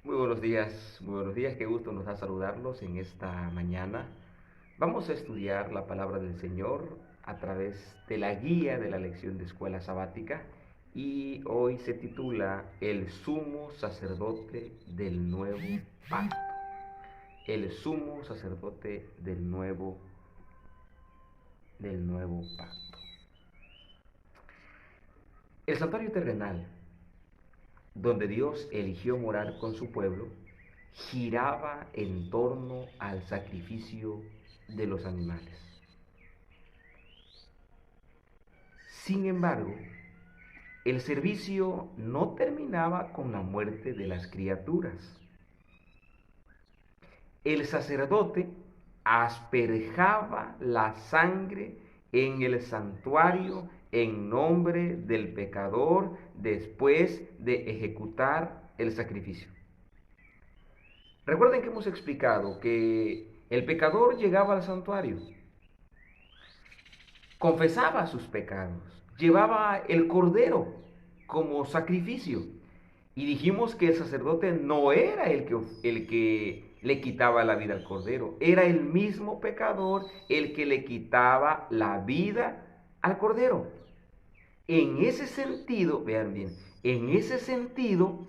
Muy buenos días, qué gusto nos da saludarlos en esta mañana. Vamos a estudiar la palabra del Señor a través de la guía de la lección de escuela sabática y hoy se titula El sumo sacerdote del nuevo pacto. El sumo sacerdote del nuevo pacto. El santuario terrenal donde Dios eligió morar con su pueblo, giraba en torno al sacrificio de los animales. Sin embargo, el servicio no terminaba con la muerte de las criaturas. El sacerdote asperjaba la sangre en el santuario en nombre del pecador después de ejecutar el sacrificio. Recuerden que hemos explicado que el pecador llegaba al santuario, confesaba sus pecados, llevaba el cordero como sacrificio. Y dijimos que el sacerdote no era el que le quitaba la vida al cordero, era el mismo pecador el que le quitaba la vida al cordero. En ese sentido, vean bien, en ese sentido,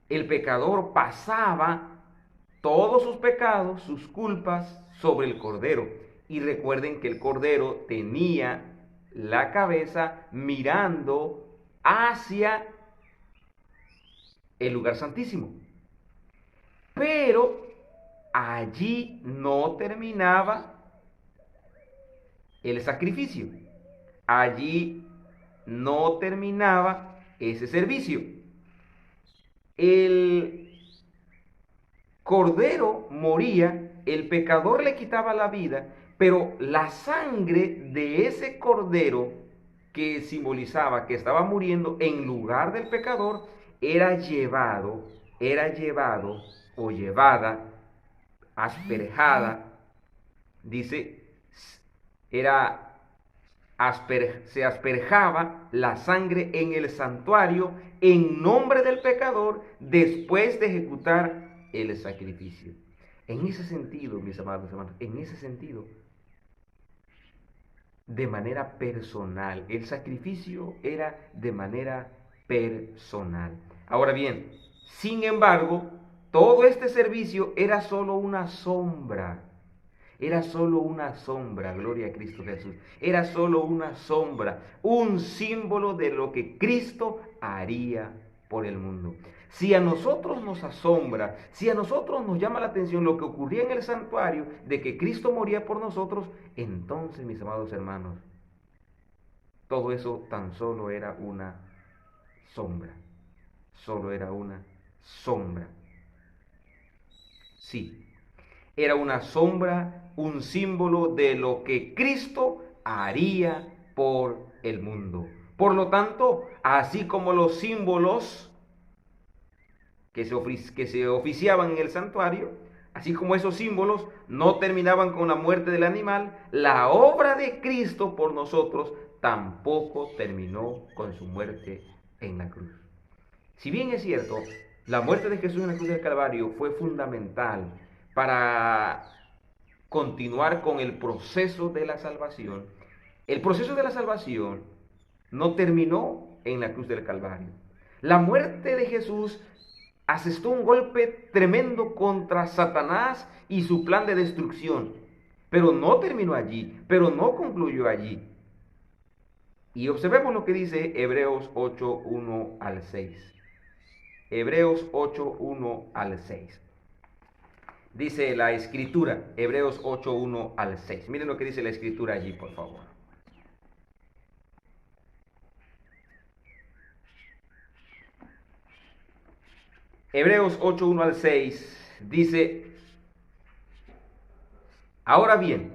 el pecador pasaba todos sus pecados, sus culpas, sobre el cordero. Y recuerden que el cordero tenía la cabeza mirando hacia el lugar santísimo. Pero allí no terminaba el sacrificio. Allí no terminaba ese servicio. El cordero moría, el pecador le quitaba la vida, pero la sangre de ese cordero que simbolizaba que estaba muriendo en lugar del pecador era llevado o llevada, asperjada, dice, se asperjaba la sangre en el santuario en nombre del pecador después de ejecutar el sacrificio. En ese sentido, mis amados hermanos, en ese sentido, de manera personal, el sacrificio era de manera personal. Ahora bien, sin embargo, todo este servicio era solo una sombra. Era solo una sombra, gloria a Cristo Jesús. Era solo una sombra, un símbolo de lo que Cristo haría por el mundo. Si a nosotros nos asombra, si a nosotros nos llama la atención lo que ocurría en el santuario, de que Cristo moría por nosotros, entonces, mis amados hermanos, todo eso tan solo era una sombra. Solo era una sombra. Sí, era una sombra, un símbolo de lo que Cristo haría por el mundo. Por lo tanto, así como los símbolos que se oficiaban en el santuario, así como esos símbolos no terminaban con la muerte del animal, la obra de Cristo por nosotros tampoco terminó con su muerte en la cruz. Si bien es cierto, la muerte de Jesús en la cruz del Calvario fue fundamental para continuar con el proceso de la salvación, el proceso de la salvación no terminó en la cruz del Calvario. La muerte de Jesús asestó un golpe tremendo contra Satanás y su plan de destrucción, pero no terminó allí, pero no concluyó allí. Y observemos lo que dice Hebreos 8, 1 al 6. Hebreos 8, 1 al 6. Dice la escritura, Hebreos 8, 1 al 6. Miren lo que dice la escritura allí, por favor. Hebreos 8, 1 al 6 dice, ahora bien,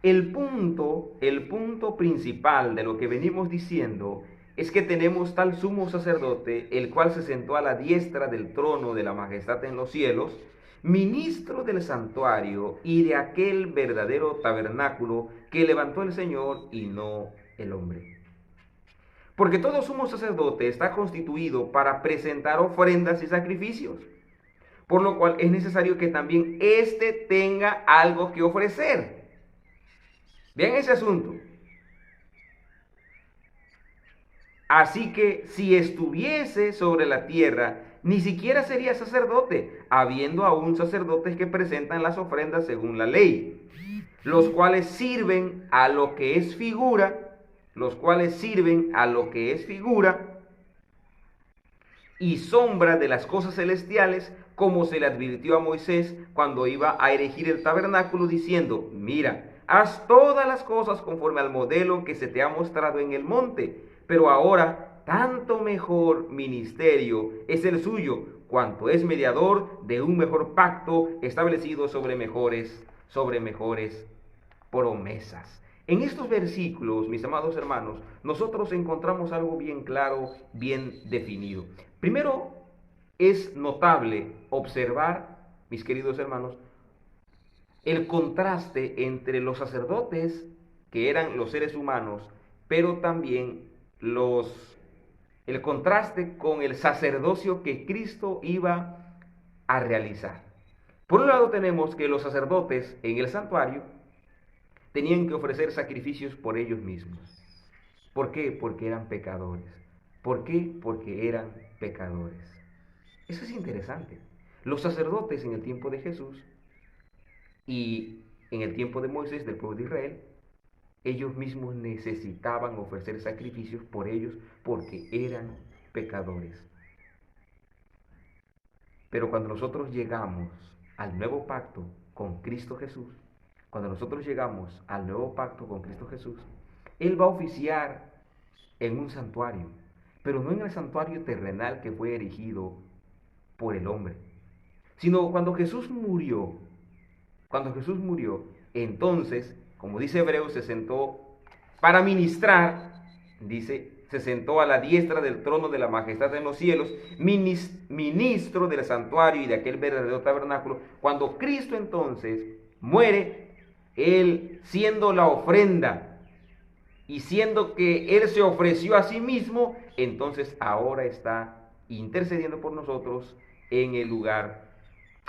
el punto principal de lo que venimos diciendo es que tenemos tal sumo sacerdote, el cual se sentó a la diestra del trono de la majestad en los cielos, ministro del santuario y de aquel verdadero tabernáculo que levantó el Señor y no el hombre. Porque todo sumo sacerdote está constituido para presentar ofrendas y sacrificios, por lo cual es necesario que también éste tenga algo que ofrecer. Vean ese asunto. Así que si estuviese sobre la tierra, ni siquiera sería sacerdote, habiendo aún sacerdotes que presentan las ofrendas según la ley, los cuales sirven a lo que es figura, y sombra de las cosas celestiales, como se le advirtió a Moisés cuando iba a erigir el tabernáculo, diciendo: mira, haz todas las cosas conforme al modelo que se te ha mostrado en el monte. Pero ahora, tanto mejor ministerio es el suyo, cuanto es mediador de un mejor pacto establecido sobre mejores promesas. En estos versículos, mis amados hermanos, nosotros encontramos algo bien claro, bien definido. Primero, es notable observar, mis queridos hermanos, el contraste entre los sacerdotes, que eran los seres humanos, pero también el contraste con el sacerdocio que Cristo iba a realizar. Por un lado tenemos que los sacerdotes en el santuario tenían que ofrecer sacrificios por ellos mismos. ¿Por qué? Porque eran pecadores. ¿Por qué? Porque eran pecadores. Eso es interesante. Los sacerdotes en el tiempo de Jesús y en el tiempo de Moisés, del pueblo de Israel, ellos mismos necesitaban ofrecer sacrificios por ellos porque eran pecadores. Pero cuando nosotros llegamos al nuevo pacto con Cristo Jesús, cuando nosotros llegamos al nuevo pacto con Cristo Jesús, Él va a oficiar en un santuario, pero no en el santuario terrenal que fue erigido por el hombre, sino cuando Jesús murió, entonces, como dice Hebreos, se sentó para ministrar, dice, se sentó a la diestra del trono de la majestad en los cielos, ministro del santuario y de aquel verdadero tabernáculo. Cuando Cristo entonces muere, Él siendo la ofrenda y siendo que Él se ofreció a sí mismo, entonces ahora está intercediendo por nosotros en el lugar,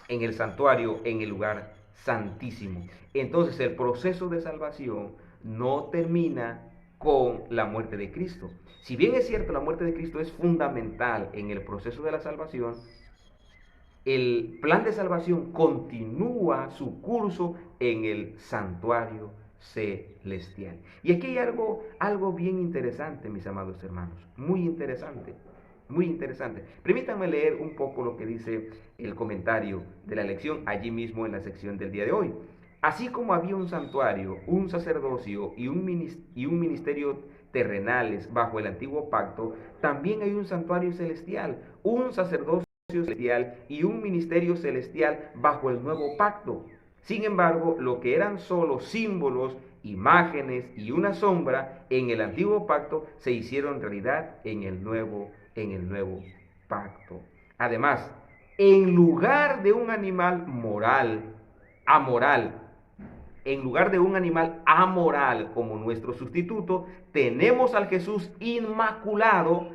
en el santuario, en el lugar santísimo. Entonces el proceso de salvación no termina con la muerte de Cristo. Si bien es cierto, la muerte de Cristo es fundamental en el proceso de la salvación, el plan de salvación continúa su curso en el santuario celestial. Y aquí hay algo bien interesante, mis amados hermanos, muy interesante, muy interesante. Permítanme leer un poco lo que dice el comentario de la lección allí mismo en la sección del día de hoy. Así como había un santuario, un sacerdocio y un ministerio terrenales bajo el antiguo pacto, también hay un santuario celestial, un sacerdocio celestial y un ministerio celestial bajo el nuevo pacto. Sin embargo, lo que eran solo símbolos, imágenes y una sombra en el antiguo pacto se hicieron realidad en el nuevo pacto. Además, en lugar de un animal amoral, en lugar de un animal amoral como nuestro sustituto, tenemos al Jesús inmaculado,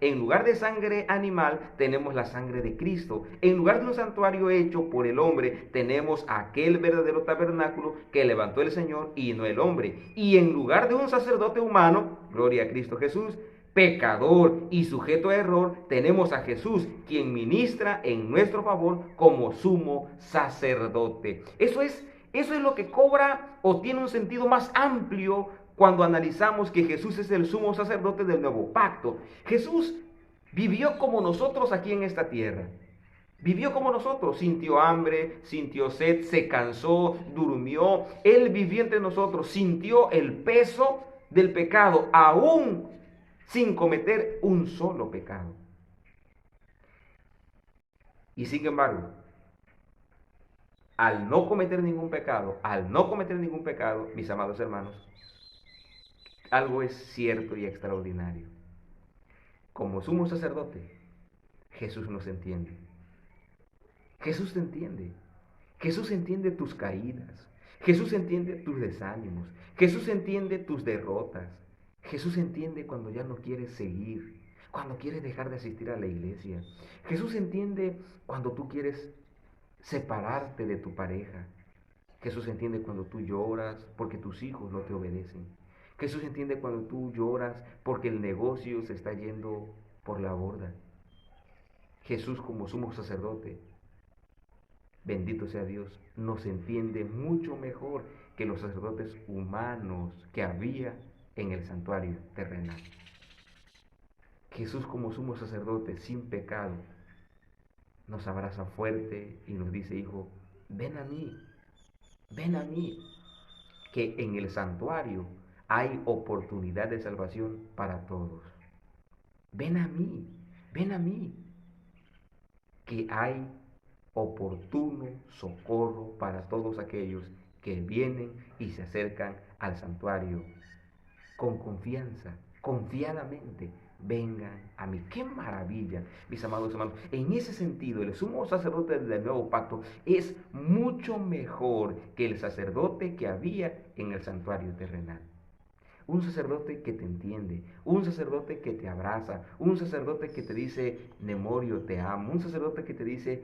en lugar de sangre animal, tenemos la sangre de Cristo. En lugar de un santuario hecho por el hombre, tenemos aquel verdadero tabernáculo que levantó el Señor y no el hombre. Y en lugar de un sacerdote humano, gloria a Cristo Jesús, pecador y sujeto a error, tenemos a Jesús, quien ministra en nuestro favor como sumo sacerdote. Eso es lo que cobra o tiene un sentido más amplio cuando analizamos que Jesús es el sumo sacerdote del nuevo pacto. Jesús vivió como nosotros aquí en esta tierra. Vivió como nosotros, sintió hambre, sintió sed, se cansó, durmió. Él vivió entre nosotros, sintió el peso del pecado, aún sin cometer un solo pecado. Y sin embargo, al no cometer ningún pecado, mis amados hermanos, algo es cierto y extraordinario. Como sumo sacerdote, Jesús nos entiende. Jesús te entiende. Jesús entiende tus caídas. Jesús entiende tus desánimos. Jesús entiende tus derrotas. Jesús entiende cuando ya no quieres seguir, cuando quieres dejar de asistir a la iglesia. Jesús entiende cuando tú quieres separarte de tu pareja. Jesús entiende cuando tú lloras porque tus hijos no te obedecen. Jesús entiende cuando tú lloras porque el negocio se está yendo por la borda. Jesús, como sumo sacerdote, bendito sea Dios, nos entiende mucho mejor que los sacerdotes humanos que había en el santuario terrenal. Jesús, como sumo sacerdote sin pecado, nos abraza fuerte y nos dice: hijo, ven a mí, que en el santuario hay oportunidad de salvación para todos. Ven a mí, que hay oportuno socorro para todos aquellos que vienen y se acercan al santuario con confianza, confiadamente. Vengan a mí. ¡Qué maravilla, mis amados hermanos! En ese sentido, el sumo sacerdote del nuevo pacto es mucho mejor que el sacerdote que había en el santuario terrenal. Un sacerdote que te entiende, un sacerdote que te abraza, un sacerdote que te dice: Nemorio, te amo, un sacerdote que te dice: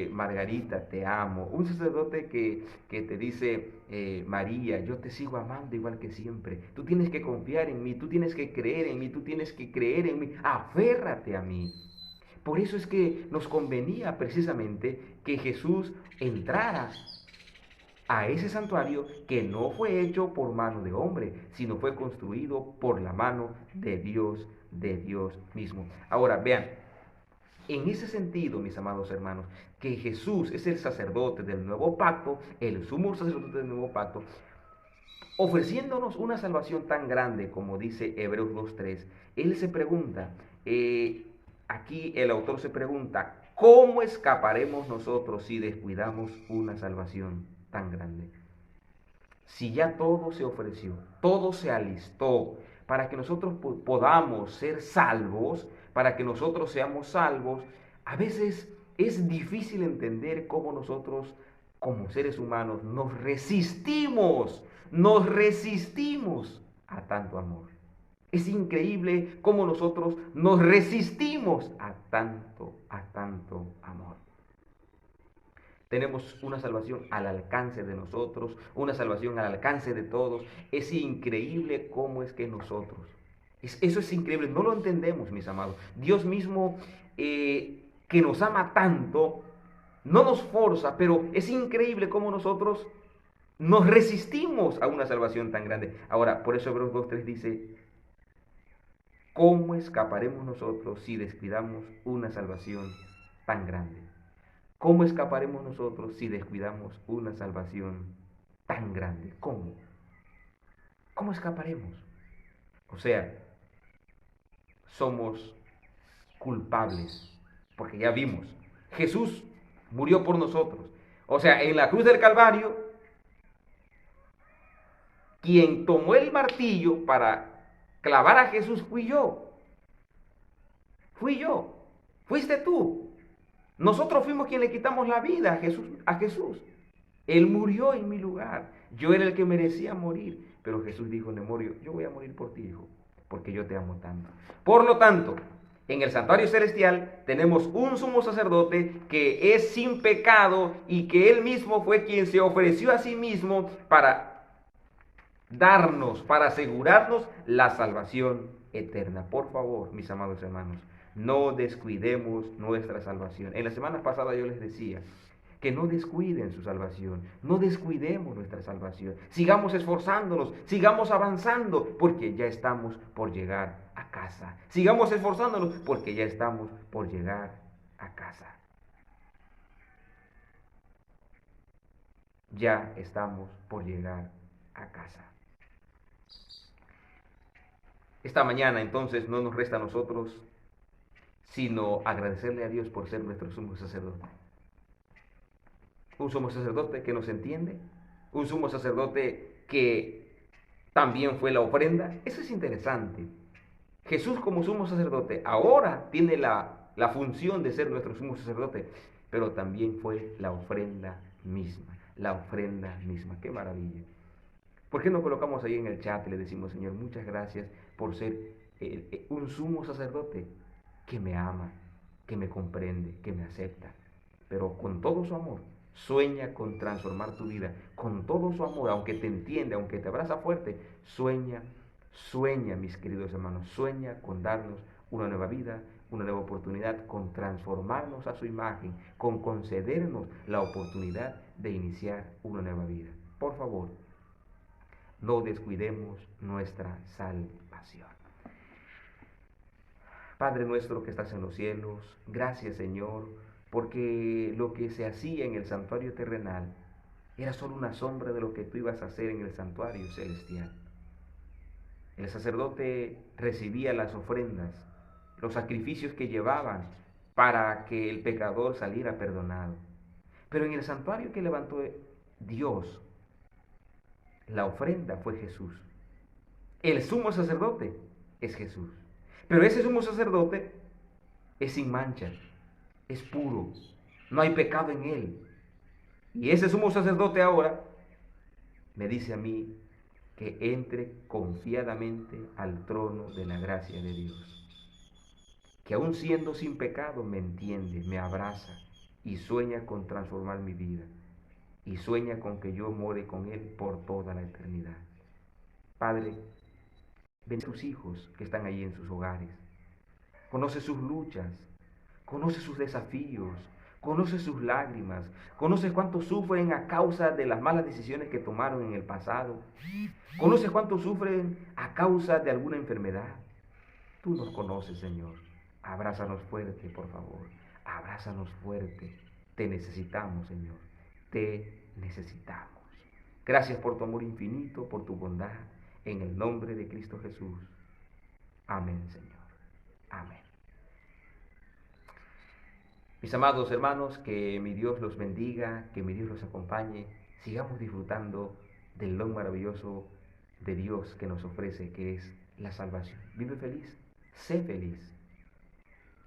Margarita, te amo, un sacerdote que te dice: María, yo te sigo amando igual que siempre, tú tienes que confiar en mí, tú tienes que creer en mí, tú tienes que creer en mí, aférrate a mí. Por eso es que nos convenía precisamente que Jesús entrara a ese santuario que no fue hecho por mano de hombre, sino fue construido por la mano de Dios mismo. Ahora, vean, en ese sentido, mis amados hermanos, que Jesús es el sacerdote del nuevo pacto, el sumo sacerdote del nuevo pacto, ofreciéndonos una salvación tan grande como dice Hebreos 2.3, Él se pregunta, aquí el autor se pregunta: ¿cómo escaparemos nosotros si descuidamos una salvación tan grande? Si ya todo se ofreció, todo se alistó para que nosotros podamos ser salvos, para que nosotros seamos salvos, a veces es difícil entender cómo nosotros, como seres humanos, nos resistimos a tanto amor. Es increíble cómo nosotros nos resistimos a tanto amor. Tenemos una salvación al alcance de nosotros, una salvación al alcance de todos. Es increíble cómo es que nosotros, eso es increíble, no lo entendemos, mis amados. Dios mismo, que nos ama tanto, no nos forza, pero es increíble cómo nosotros nos resistimos a una salvación tan grande. Ahora, por eso Hebreos 2.3 dice: ¿cómo escaparemos nosotros si descuidamos una salvación tan grande? ¿Cómo escaparemos nosotros si descuidamos una salvación tan grande? ¿Cómo? ¿Cómo escaparemos? O sea, somos culpables, porque ya vimos, Jesús murió por nosotros. O sea, en la cruz del Calvario, quien tomó el martillo para clavar a Jesús fui yo. Fui yo. Fuiste tú. Nosotros fuimos quienes le quitamos la vida a Jesús. Él murió en mi lugar. Yo era el que merecía morir. Pero Jesús dijo: Nemorio, yo voy a morir por ti, hijo, porque yo te amo tanto. Por lo tanto, en el santuario celestial tenemos un sumo sacerdote que es sin pecado y que él mismo fue quien se ofreció a sí mismo para darnos, para asegurarnos la salvación eterna. Por favor, mis amados hermanos, no descuidemos nuestra salvación. En la semana pasada yo les decía que no descuiden su salvación, no descuidemos nuestra salvación. Sigamos esforzándonos, sigamos avanzando, porque ya estamos por llegar a casa. Sigamos esforzándonos, porque ya estamos por llegar a casa. Ya estamos por llegar a casa. Esta mañana entonces no nos resta a nosotros sino agradecerle a Dios por ser nuestro sumo sacerdote. Un sumo sacerdote que nos entiende, un sumo sacerdote que también fue la ofrenda. Eso es interesante. Jesús, como sumo sacerdote, ahora tiene la función de ser nuestro sumo sacerdote, pero también fue la ofrenda misma. La ofrenda misma. ¡Qué maravilla! ¿Por qué no colocamos ahí en el chat y le decimos: Señor, muchas gracias por ser un sumo sacerdote que me ama, que me comprende, que me acepta, pero con todo su amor sueña con transformar tu vida, con todo su amor, aunque te entiende, aunque te abraza fuerte, sueña, mis queridos hermanos, sueña con darnos una nueva vida, una nueva oportunidad, con transformarnos a su imagen, con concedernos la oportunidad de iniciar una nueva vida. Por favor, no descuidemos nuestra salvación. Padre nuestro que estás en los cielos, gracias Señor, porque lo que se hacía en el santuario terrenal era solo una sombra de lo que tú ibas a hacer en el santuario celestial. El sacerdote recibía las ofrendas, los sacrificios que llevaban para que el pecador saliera perdonado. Pero en el santuario que levantó Dios, la ofrenda fue Jesús. El sumo sacerdote es Jesús. Pero ese sumo sacerdote es sin mancha, es puro, no hay pecado en él. Y ese sumo sacerdote ahora me dice a mí que entre confiadamente al trono de la gracia de Dios, que aún siendo sin pecado me entiende, me abraza y sueña con transformar mi vida y sueña con que yo more con Él por toda la eternidad. Padre, ven a tus hijos que están allí en sus hogares, conoce sus luchas, conoce sus desafíos, conoce sus lágrimas, conoce cuánto sufren a causa de las malas decisiones que tomaron en el pasado, conoce cuánto sufren a causa de alguna enfermedad. Tú nos conoces, Señor. Abrázanos fuerte, por favor. Abrázanos fuerte. Te necesitamos, Señor. Te necesitamos. Gracias por tu amor infinito, por tu bondad. En el nombre de Cristo Jesús. Amén, Señor. Amén. Mis amados hermanos, que mi Dios los bendiga, que mi Dios los acompañe. Sigamos disfrutando del don maravilloso de Dios que nos ofrece, que es la salvación. Vive feliz, sé feliz,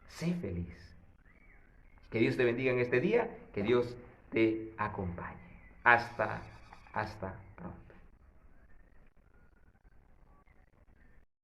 sé feliz. Que Dios te bendiga en este día, que Dios te acompañe. Hasta pronto.